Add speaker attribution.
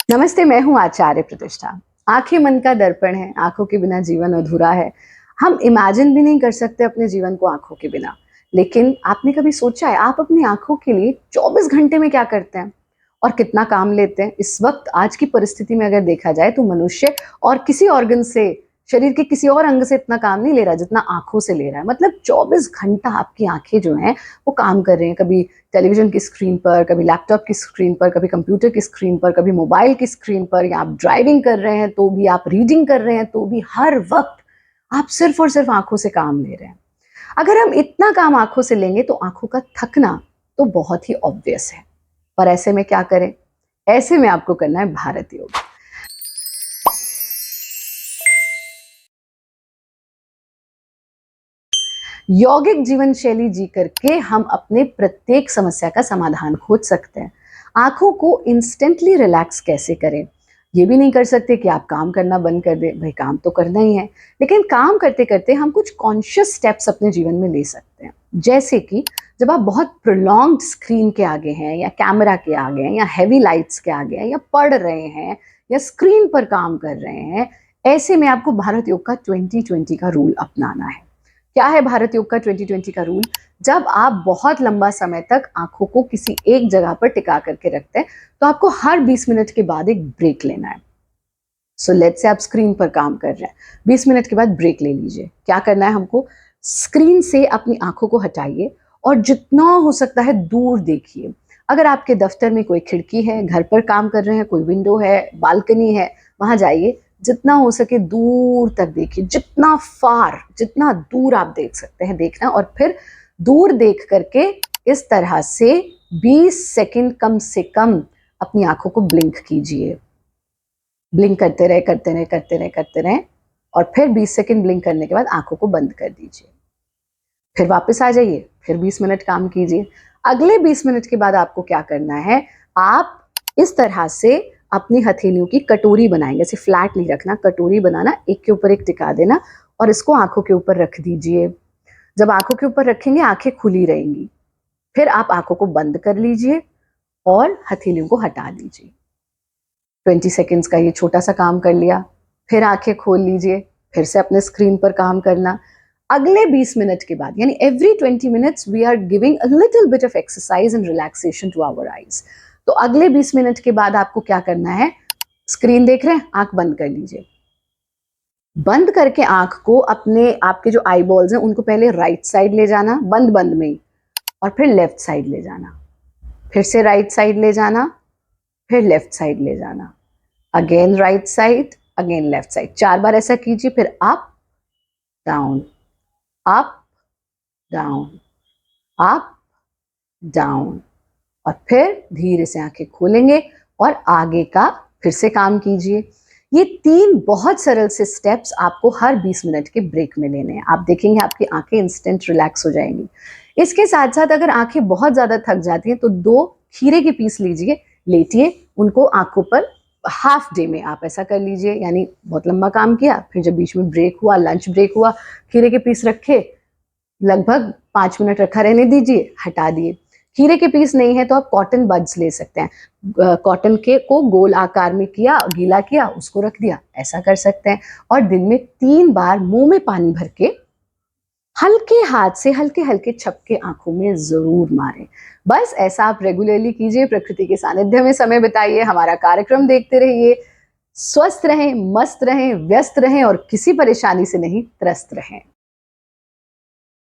Speaker 1: नमस्ते, मैं हूँ आचार्य प्रतिष्ठा। आँखें मन का दर्पण है, आँखों के बिना जीवन अधूरा है। हम इमेजिन भी नहीं कर सकते अपने जीवन को आँखों के बिना। लेकिन आपने कभी सोचा है आप अपनी आँखों के लिए 24 घंटे में क्या करते हैं? और कितना काम लेते हैं? इस वक़्त आज की परिस्थिति में अगर देखा जाए तो मनुष्य और किसी ऑर्गन से, शरीर के किसी और अंग से इतना काम नहीं ले रहा जितना आँखों से ले रहा है। मतलब 24 घंटा आपकी आँखें जो हैं वो काम कर रही हैं। कभी टेलीविज़न की स्क्रीन पर, कभी लैपटॉप की स्क्रीन पर, कभी कंप्यूटर की स्क्रीन पर, कभी मोबाइल की स्क्रीन पर, या आप ड्राइविंग कर रहे हैं तो भी, आप रीडिंग कर रहे हैं तो भी, हर वक़्त आप सिर्फ़ और सिर्फ़ आँखों से काम ले रहे हैं। अगर हम इतना काम आँखों से लेंगे तो आँखों का थकना तो बहुत ही ऑब्वियस है। पर ऐसे में क्या करें? ऐसे में आपको करना है भारत योग। यौगिक जीवन शैली जी करके हम अपने प्रत्येक समस्या का समाधान खोज सकते हैं। आंखों को इंस्टेंटली रिलैक्स कैसे करें? ये भी नहीं कर सकते कि आप काम करना बंद कर दें, भाई काम तो करना ही है। लेकिन काम करते करते हम कुछ कॉन्शियस स्टेप्स अपने जीवन में ले सकते हैं। जैसे कि जब आप बहुत प्रोलॉन्ग्ड स्क्रीन के आगे हैं, या कैमरा के आगे हैं, या हैवी लाइट्स के आगे हैं, या पढ़ रहे हैं, या स्क्रीन पर काम कर रहे हैं, ऐसे में आपको भारत योग का 2020 का रूल अपनाना है। क्या है भारत योग का 2020 का रूल? जब आप बहुत लंबा समय तक आंखों को किसी एक जगह पर टिका करके रखते हैं तो आपको हर 20 मिनट के बाद एक ब्रेक लेना है। सो लेट्स से आप स्क्रीन पर काम कर रहे हैं, 20 मिनट के बाद ब्रेक ले लीजिए। क्या करना है हमको? स्क्रीन से अपनी आंखों को हटाइए और जितना हो सकता है दूर देखिए। अगर आपके दफ्तर में कोई खिड़की है, घर पर काम कर रहे हैं, कोई विंडो है, बालकनी है, वहां जाइए। जितना हो सके दूर तक देखिए, जितना फार, जितना दूर आप देख सकते हैं देखना। और फिर दूर देख करके इस तरह से 20 सेकंड कम से कम अपनी आंखों को ब्लिंक कीजिए। ब्लिंक करते रहे, करते रहे, करते रहे, करते रहे, और फिर 20 सेकंड ब्लिंक करने के बाद आंखों को बंद कर दीजिए। फिर वापस आ जाइए, फिर 20 मिनट काम कीजिए। अगले 20 मिनट के बाद आपको क्या करना है? आप इस तरह से अपनी हथेलियों की कटोरी बनाएंगे। ऐसे फ्लैट नहीं रखना, कटोरी बनाना, एक के ऊपर एक टिका देना और इसको आंखों के ऊपर रख दीजिए। जब आंखों के ऊपर रखेंगे आंखें खुली रहेंगी। फिर आप आंखों को बंद कर लीजिए और हथेलियों को हटा दीजिए। 20 सेकेंड्स का ये छोटा सा काम कर लिया। फिर आंखें खोल लीजिए, फिर से अपने स्क्रीन पर काम करना। अगले 20 मिनट के बाद, यानी every 20 minutes we are giving a little bit of exercise and relaxation to our eyes. तो अगले 20 मिनट के बाद आपको क्या करना है? स्क्रीन देख रहे हैं, आंख बंद कर लीजिए। बंद करके आंख को अपने, आपके जो आई बॉल्स हैं उनको पहले राइट साइड ले जाना, बंद बंद में ही, और फिर लेफ्ट साइड ले जाना, फिर से राइट साइड ले जाना, फिर लेफ्ट साइड ले जाना, again right side, again left side. 4 बार ऐसा कीजिए। फिर up down, up down, up down, और फिर धीरे से आंखें खोलेंगे और आगे का फिर से काम कीजिए। ये 3 बहुत सरल से स्टेप्स आपको हर 20 मिनट के ब्रेक में लेने हैं। आप देखेंगे आपकी आंखें इंस्टेंट रिलैक्स हो जाएंगी। इसके साथ साथ अगर आंखें बहुत ज्यादा थक जाती हैं तो 2 खीरे के पीस लीजिए, लेटिए, उनको आंखों पर हाफ डे में आप ऐसा कर लीजिए। यानी बहुत लंबा काम किया, फिर जब बीच में ब्रेक हुआ, लंच ब्रेक हुआ, खीरे के पीस रखे, लगभग 5 मिनट रखा रहने दीजिए, हटा दिए। खीरे के पीस नहीं है तो आप कॉटन बड्स ले सकते हैं। कॉटन के को गोल आकार में किया, गीला किया, उसको रख दिया, ऐसा कर सकते हैं। और दिन में 3 बार मुंह में पानी भर के हल्के हाथ से हल्के हल्के छपके आंखों में जरूर मारें। बस ऐसा आप रेगुलरली कीजिए, प्रकृति के सानिध्य में समय बिताइए, हमारा कार्यक्रम देखते रहिए। स्वस्थ रहें, मस्त रहें, व्यस्त रहें और किसी परेशानी से नहीं त्रस्त रहें।